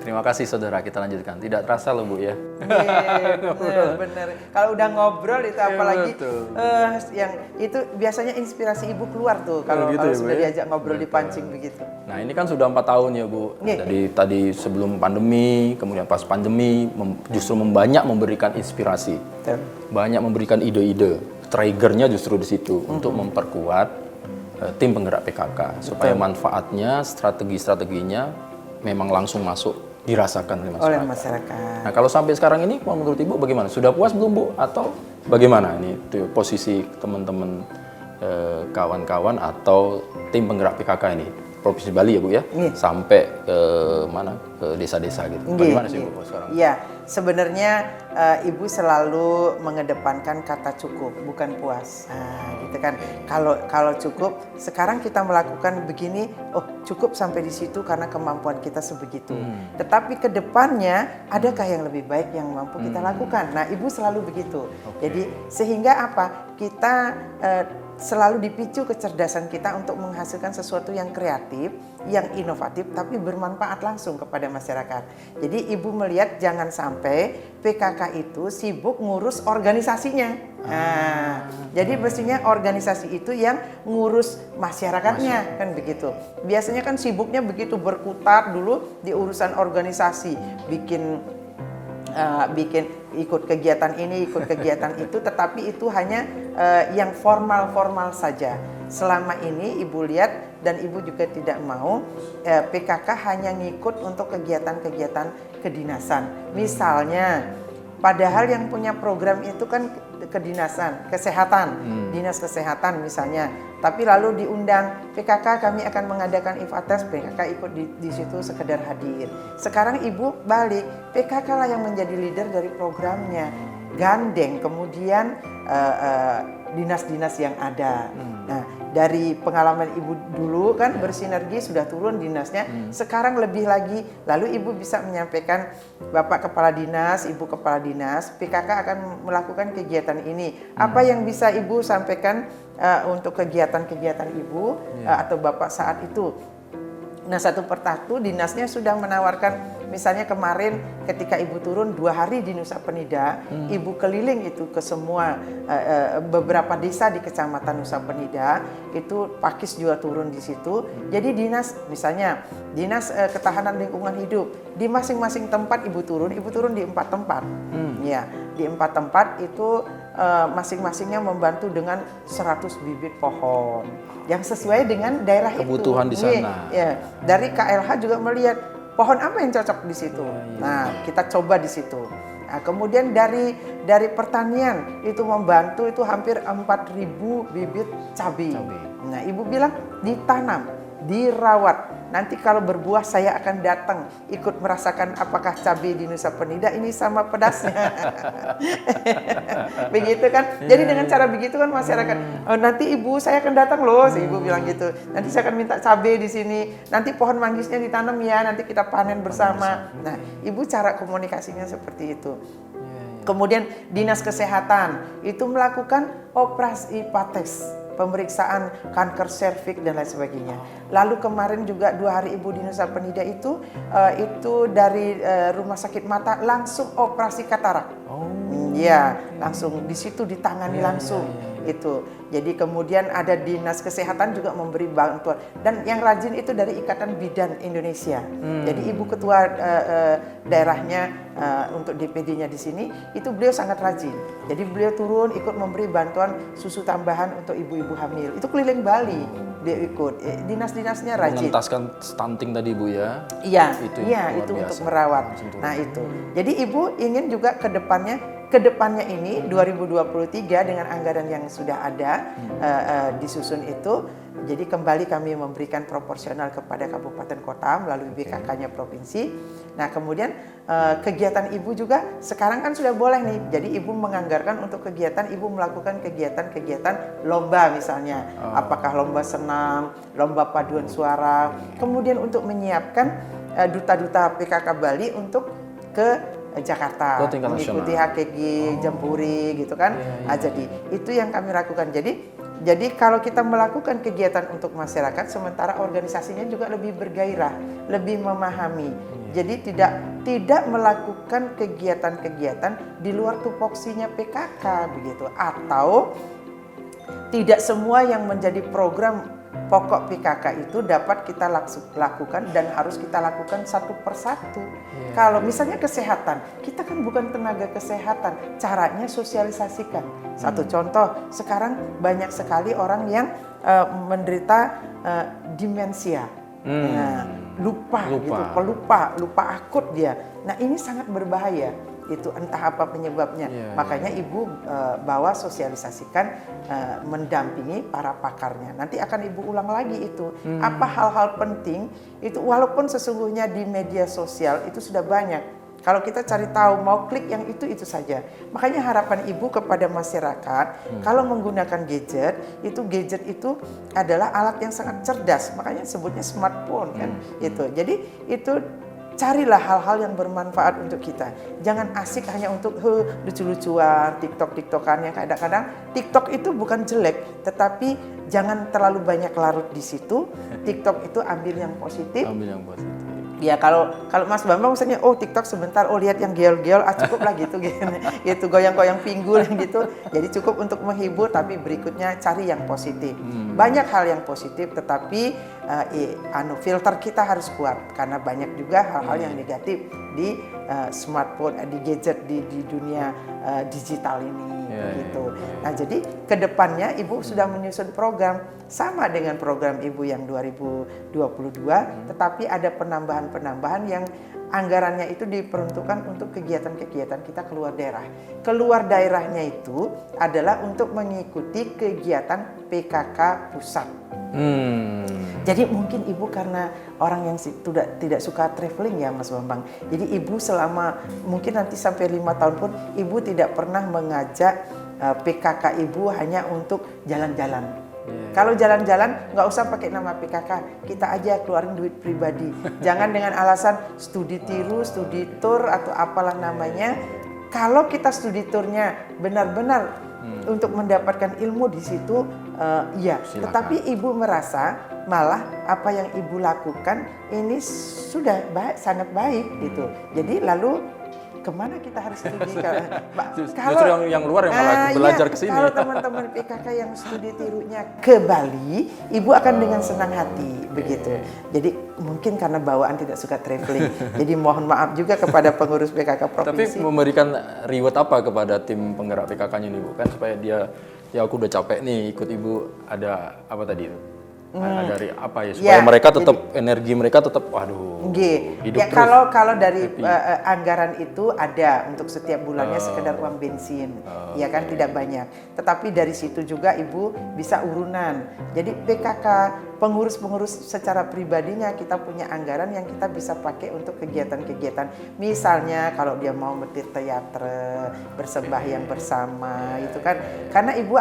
Terima kasih saudara, kita lanjutkan. Tidak terasa loh Bu ya. Bener. Kalau udah ngobrol itu apalagi betul. yang itu biasanya inspirasi ibu keluar tuh kalau gitu ya, Bu, sudah ya? diajak ngobrol dipancing begitu. Nah ini kan sudah 4 tahun ya Bu. Jadi tadi sebelum pandemi, kemudian pas pandemi justru banyak memberikan inspirasi, banyak memberikan ide-ide. Triggernya justru di situ untuk memperkuat tim penggerak PKK supaya manfaatnya, strategi-strateginya memang langsung masuk dirasakan oleh masyarakat. Nah kalau sampai sekarang ini menurut Ibu bagaimana? Sudah puas belum Bu? Atau bagaimana ini posisi teman-teman kawan-kawan atau tim penggerak PKK ini? Provinsi Bali ya Bu ya? Sampai ke mana? Ke desa-desa gitu. Bagaimana sih Bu sekarang? Iya, sebenarnya Ibu selalu mengedepankan kata cukup, bukan puas. Nah, gitu kan. Kalau cukup, sekarang kita melakukan begini, oh cukup sampai di situ karena kemampuan kita sebegitu. Tetapi ke depannya, adakah yang lebih baik yang mampu kita lakukan? Nah, Ibu selalu begitu. Jadi sehingga apa? Kita selalu dipicu kecerdasan kita untuk menghasilkan sesuatu yang kreatif, yang inovatif, tapi bermanfaat langsung kepada masyarakat. Jadi Ibu melihat jangan sampai PKK itu sibuk ngurus organisasinya. Nah, jadi mestinya organisasi itu yang ngurus masyarakatnya, kan begitu. Biasanya kan sibuknya begitu berkutat dulu di urusan organisasi, bikin ikut kegiatan ini, ikut kegiatan itu, tetapi itu hanya yang formal-formal saja. Selama ini Ibu lihat dan Ibu juga tidak mau PKK hanya ngikut untuk kegiatan-kegiatan kedinasan. Misalnya, padahal yang punya program itu kan kedinasan, kesehatan, dinas kesehatan misalnya. Tapi lalu diundang PKK, kami akan mengadakan IFATES, PKK ikut di situ sekedar hadir. Sekarang Ibu balik, PKK lah yang menjadi leader dari programnya. Gandeng kemudian dinas-dinas yang ada. Nah, dari pengalaman Ibu dulu kan bersinergi sudah turun dinasnya, sekarang lebih lagi. Lalu Ibu bisa menyampaikan, Bapak Kepala Dinas, Ibu Kepala Dinas, PKK akan melakukan kegiatan ini. Apa yang bisa Ibu sampaikan untuk kegiatan-kegiatan Ibu atau Bapak saat itu? Nah, satu persatu dinasnya sudah menawarkan, misalnya kemarin ketika Ibu turun 2 hari di Nusa Penida, Ibu keliling itu ke semua beberapa desa di Kecamatan Nusa Penida, itu Pakis juga turun di situ. Jadi dinas, misalnya Dinas Ketahanan Lingkungan Hidup, di masing-masing tempat Ibu turun di 4 tempat. Ya, di 4 tempat itu masing-masingnya membantu dengan 100 bibit pohon yang sesuai dengan daerah kebutuhan itu. di sana. Ya, dari KLH juga melihat pohon apa yang cocok di situ. Nah, kita coba di situ. Nah, kemudian dari pertanian itu membantu itu hampir 4.000 bibit cabai. Nah, Ibu bilang ditanam, dirawat. Nanti kalau berbuah saya akan datang ikut merasakan apakah cabai di Nusa Penida ini sama pedasnya. Begitu kan? Jadi dengan cara begitu kan masyarakat, nanti Ibu saya akan datang loh, si Ibu bilang gitu. Nanti saya akan minta cabai di sini. Nanti pohon manggisnya ditanam ya, nanti kita panen bersama. Nah, Ibu cara komunikasinya seperti itu. Kemudian Dinas Kesehatan itu melakukan operasi IFATES, pemeriksaan kanker serviks dan lain sebagainya. Lalu kemarin juga 2 hari Ibu di Nusa Penida itu dari rumah sakit mata langsung operasi katarak. Iya, langsung di situ ditangani langsung. Itu. Jadi kemudian ada Dinas Kesehatan juga memberi bantuan, dan yang rajin itu dari Ikatan Bidan Indonesia. Jadi Ibu ketua daerahnya untuk DPD-nya di sini itu beliau sangat rajin. Jadi beliau turun ikut memberi bantuan susu tambahan untuk ibu-ibu hamil. Itu keliling Bali dia ikut. Dinas-dinasnya rajin. Mengentaskan stunting tadi Bu ya. Iya, itu biasa. untuk merawat. Nah, itu. Jadi Ibu ingin juga ke depannya ini 2023 dengan anggaran yang sudah ada disusun itu, jadi kembali kami memberikan proporsional kepada kabupaten kota melalui BKK-nya provinsi. Nah, kemudian kegiatan Ibu juga sekarang kan sudah boleh nih. Jadi Ibu menganggarkan untuk kegiatan, Ibu melakukan kegiatan lomba misalnya. Apakah lomba senam, lomba paduan suara. Kemudian untuk menyiapkan duta-duta PKK Bali untuk ke Jakarta, mengikuti HKG, Jamburi gitu kan. Jadi itu yang kami lakukan. Jadi Jadi kalau kita melakukan kegiatan untuk masyarakat, sementara organisasinya juga lebih bergairah, lebih memahami. Jadi tidak melakukan kegiatan-kegiatan di luar tupoksinya PKK begitu, atau tidak semua yang menjadi program pokok PKK itu dapat kita lakukan dan harus kita lakukan satu persatu. Kalau misalnya kesehatan, kita kan bukan tenaga kesehatan, caranya sosialisasikan. Satu contoh, sekarang banyak sekali orang yang menderita demensia. Nah, lupa gitu, lupa akut dia. Nah, ini sangat berbahaya. Itu entah apa penyebabnya. Makanya ibu bawa sosialisasikan, mendampingi para pakarnya. Nanti akan ibu ulang lagi itu. Apa hal-hal penting itu, walaupun sesungguhnya di media sosial itu sudah banyak. Kalau kita cari tahu, mau klik yang itu saja. Makanya harapan ibu kepada masyarakat, kalau menggunakan gadget itu adalah alat yang sangat cerdas. Makanya sebutnya smartphone kan. Jadi itu carilah hal-hal yang bermanfaat untuk kita. Jangan asik hanya untuk lucu-lucuan, TikTok-TikTokan yang kadang-kadang TikTok itu bukan jelek, tetapi jangan terlalu banyak larut di situ. TikTok itu ambil yang positif. Ya kalau Mas Bambang misalnya, TikTok sebentar, lihat yang geol-geol, cukup lah gitu, gitu goyang-goyang pinggul gitu. Jadi cukup untuk menghibur, tapi berikutnya cari yang positif. Banyak hal yang positif, tetapi filter kita harus kuat karena banyak juga hal-hal yang negatif di smartphone, di gadget, di dunia digital ini. Gitu. Nah, jadi kedepannya ibu sudah menyusun program sama dengan program ibu yang 2022, tetapi ada penambahan yang anggarannya itu diperuntukkan untuk kegiatan-kegiatan kita keluar daerah. Keluar daerahnya itu adalah untuk mengikuti kegiatan PKK pusat. Jadi mungkin ibu karena orang yang tidak suka traveling ya Mas Bambang. Jadi ibu selama mungkin nanti sampai 5 tahun pun ibu tidak pernah mengajak PKK ibu hanya untuk jalan-jalan. Kalau jalan-jalan nggak usah pakai nama PKK, kita aja keluarin duit pribadi. Jangan dengan alasan studi tiru, studi tour atau apalah namanya. Kalau kita studi tournya benar-benar untuk mendapatkan ilmu di situ, iya. Tetapi ibu merasa malah apa yang ibu lakukan ini sudah sangat baik gitu. Jadi lalu kemana kita harus studi? Justru yang luar yang malah belajar ke sini. Kalau teman-teman PKK yang studi tirunya ke Bali, ibu akan dengan senang hati begitu. Jadi mungkin karena bawaan tidak suka traveling. Jadi mohon maaf juga kepada pengurus PKK provinsi. Tapi memberikan reward apa kepada tim penggerak PKK-nya nih Bu? Kan supaya dia, ya aku udah capek nih ikut ibu, ada apa tadi itu? Dari apa ya supaya mereka tetap energi mereka tetap hidup ya, terus. Kalau dari anggaran itu ada untuk setiap bulannya sekedar uang bensin, ya kan tidak banyak. Tetapi dari situ juga ibu bisa urunan. Jadi PKK pengurus-pengurus secara pribadinya kita punya anggaran yang kita bisa pakai untuk kegiatan-kegiatan. Misalnya kalau dia mau berteater, bersembahyang bersama, itu kan. Karena ibu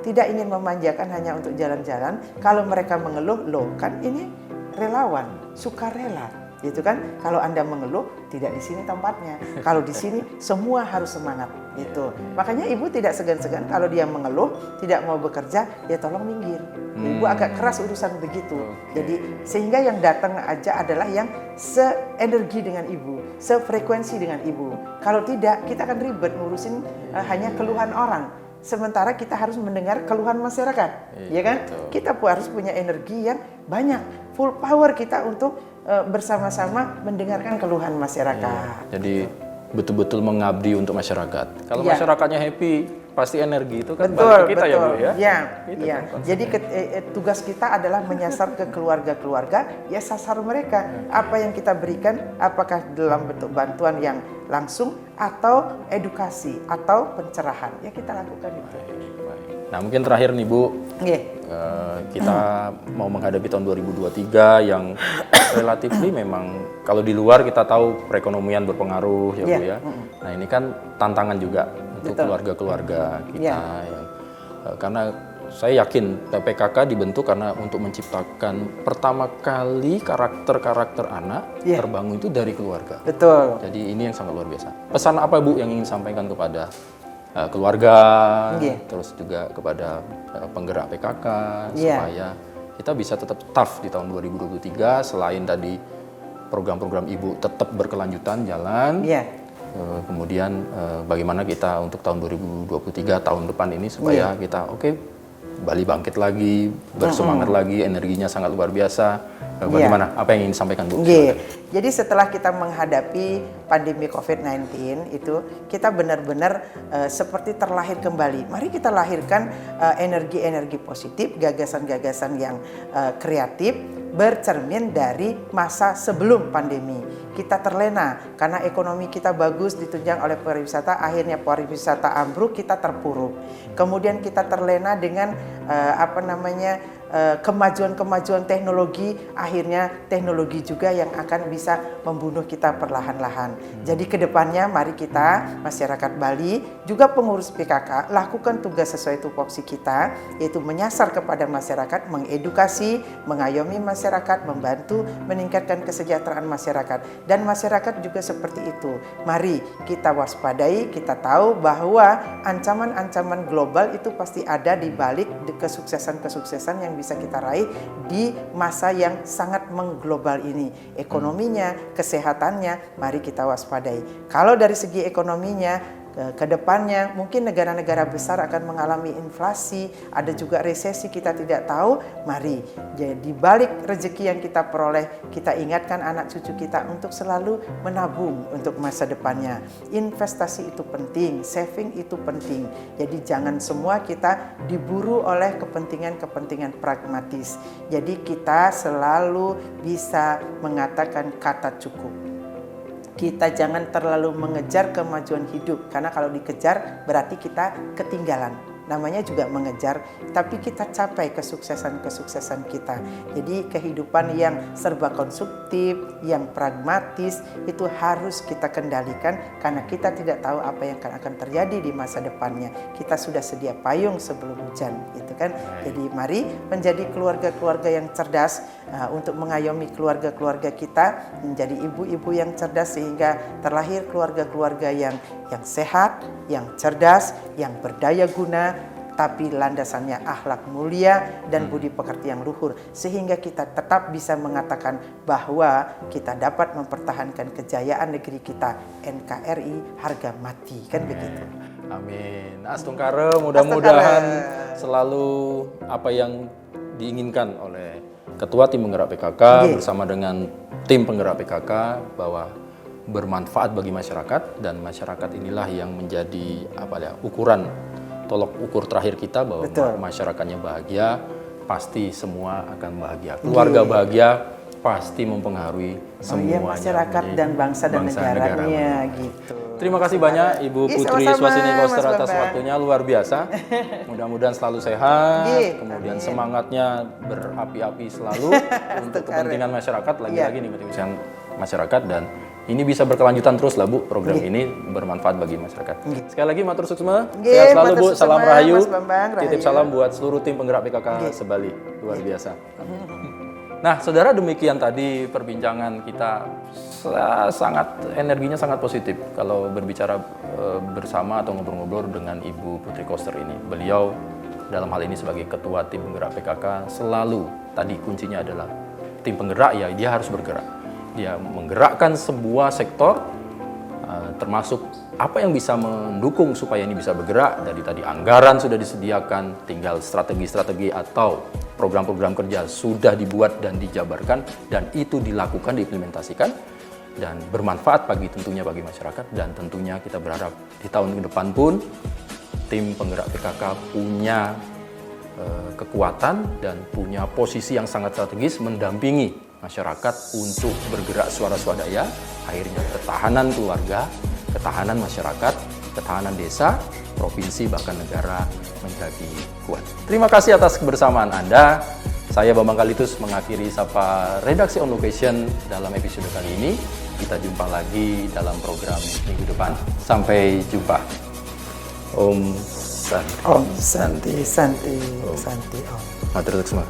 tidak ingin memanjakan hanya untuk jalan-jalan. Kalau mereka mengeluh, kan ini relawan, sukarela. Gitu kan, kalau Anda mengeluh tidak di sini tempatnya. Kalau di sini semua harus semangat gitu. Makanya ibu tidak segan-segan kalau dia mengeluh, tidak mau bekerja, ya tolong minggir. Ibu agak keras urusan begitu. Jadi sehingga yang datang aja adalah yang seenergi dengan ibu, sefrekuensi dengan ibu. Kalau tidak, kita akan ribet ngurusin hanya keluhan orang. Sementara kita harus mendengar keluhan masyarakat, ya kan? Kita harus punya energi yang banyak, full power kita untuk bersama-sama mendengarkan keluhan masyarakat. Jadi betul-betul mengabdi untuk masyarakat. Kalau masyarakatnya happy, pasti energi itu kan betul, balik ke kita betul. Ya Bu ya. Iya. Jadi tugas kita adalah menyasar ke keluarga-keluarga, ya sasar mereka. Apa yang kita berikan, apakah dalam bentuk bantuan yang langsung atau edukasi atau pencerahan, ya kita lakukan itu. Nah mungkin terakhir nih Bu, kita mau menghadapi tahun 2023 yang relatif memang kalau di luar kita tahu perekonomian berpengaruh ya Bu ya. Nah ini kan tantangan juga untuk keluarga-keluarga kita yang karena saya yakin PKK dibentuk karena untuk menciptakan pertama kali karakter-karakter anak terbangun itu dari keluarga. Betul. Jadi ini yang sangat luar biasa. Pesan apa Bu yang ingin sampaikan kepada keluarga, terus juga kepada penggerak PKK supaya kita bisa tetap tough di tahun 2023 selain tadi program-program Ibu tetap berkelanjutan jalan. Kemudian bagaimana kita untuk tahun 2023 tahun depan ini supaya kita Bali bangkit lagi, bersemangat lagi, energinya sangat luar biasa. Bagaimana? Apa yang ingin disampaikan, Bu? Jadi setelah kita menghadapi pandemi COVID-19 itu, kita benar-benar seperti terlahir kembali. Mari kita lahirkan energi-energi positif, gagasan-gagasan yang kreatif, bercermin dari masa sebelum pandemi. Kita terlena karena ekonomi kita bagus ditunjang oleh pariwisata, akhirnya pariwisata ambruk, kita terpuruk. Kemudian kita terlena dengan kemajuan-kemajuan teknologi, akhirnya teknologi juga yang akan bisa membunuh kita perlahan-lahan. Jadi kedepannya mari kita, masyarakat Bali, juga pengurus PKK, lakukan tugas sesuai tupoksi kita, yaitu menyasar kepada masyarakat, mengedukasi, mengayomi masyarakat, membantu meningkatkan kesejahteraan masyarakat. Dan masyarakat juga seperti itu. Mari kita waspadai, kita tahu bahwa ancaman-ancaman global itu pasti ada di balik kesuksesan-kesuksesan yang bisa kita raih di masa yang sangat mengglobal ini. Ekonominya, kesehatannya, mari kita waspadai. Kalau dari segi ekonominya, ke depannya mungkin negara-negara besar akan mengalami inflasi, ada juga resesi, kita tidak tahu. Mari jadi balik rezeki yang kita peroleh, kita ingatkan anak cucu kita untuk selalu menabung untuk masa depannya. Investasi itu penting, saving itu penting. Jadi jangan semua kita diburu oleh kepentingan-kepentingan pragmatis. Jadi kita selalu bisa mengatakan kata cukup. Kita jangan terlalu mengejar kemajuan hidup, karena kalau dikejar berarti kita ketinggalan. Namanya juga mengejar, tapi kita capai kesuksesan-kesuksesan kita. Jadi kehidupan yang serba konsumtif, yang pragmatis itu harus kita kendalikan, karena kita tidak tahu apa yang akan terjadi di masa depannya. Kita sudah sedia payung sebelum hujan, gitu kan? Jadi mari menjadi keluarga-keluarga yang cerdas untuk mengayomi keluarga-keluarga kita, menjadi ibu-ibu yang cerdas sehingga terlahir keluarga-keluarga yang sehat, yang cerdas, yang berdaya guna, tapi landasannya akhlak mulia dan budi pekerti yang luhur, sehingga kita tetap bisa mengatakan bahwa kita dapat mempertahankan kejayaan negeri kita, NKRI harga mati, kan begitu. Amin. Astungkare, mudah-mudahan selalu apa yang diinginkan oleh Ketua Tim Penggerak PKK bersama dengan tim penggerak PKK bahwa bermanfaat bagi masyarakat, dan masyarakat inilah yang menjadi ukuran tolok ukur terakhir kita bahwa masyarakatnya bahagia, pasti semua akan bahagia. Keluarga bahagia pasti mempengaruhi semuanya. Masyarakat dan bangsa dan negaranya gitu. Terima kasih banyak Ibu Putri Swasini Koster atas waktunya, luar biasa. Mudah-mudahan selalu sehat, kemudian semangatnya berapi-api selalu untuk kepentingan masyarakat, lagi-lagi nih kepentingan masyarakat, dan ini bisa berkelanjutan terus lah Bu, program ini bermanfaat bagi masyarakat. Sekali lagi matur suksma, sehat selalu Bu, salam rahayu, titip salam buat seluruh tim penggerak PKK sebali, luar biasa. Nah saudara, demikian tadi perbincangan kita, energinya sangat positif kalau berbicara bersama atau ngobrol-ngobrol dengan Ibu Putri Koster ini. Beliau dalam hal ini sebagai ketua tim penggerak PKK selalu, tadi kuncinya adalah tim penggerak ya dia harus bergerak. Dia menggerakkan sebuah sektor, termasuk apa yang bisa mendukung supaya ini bisa bergerak. Dari tadi anggaran sudah disediakan, tinggal strategi-strategi atau program-program kerja sudah dibuat dan dijabarkan, dan itu dilakukan, diimplementasikan, dan bermanfaat tentunya bagi masyarakat. Dan tentunya kita berharap di tahun ke depan pun tim penggerak PKK punya kekuatan dan punya posisi yang sangat strategis mendampingi masyarakat untuk bergerak suara swadaya, akhirnya ketahanan keluarga, ketahanan masyarakat, ketahanan desa, provinsi, bahkan negara menjadi kuat. Terima kasih atas kebersamaan Anda. Saya Bambang Kalitus mengakhiri Sapa Redaksi On Location dalam episode kali ini. Kita jumpa lagi dalam program minggu depan. Sampai jumpa. Om Santi. Om Santi, Santi, Santi Om. Matur suksma.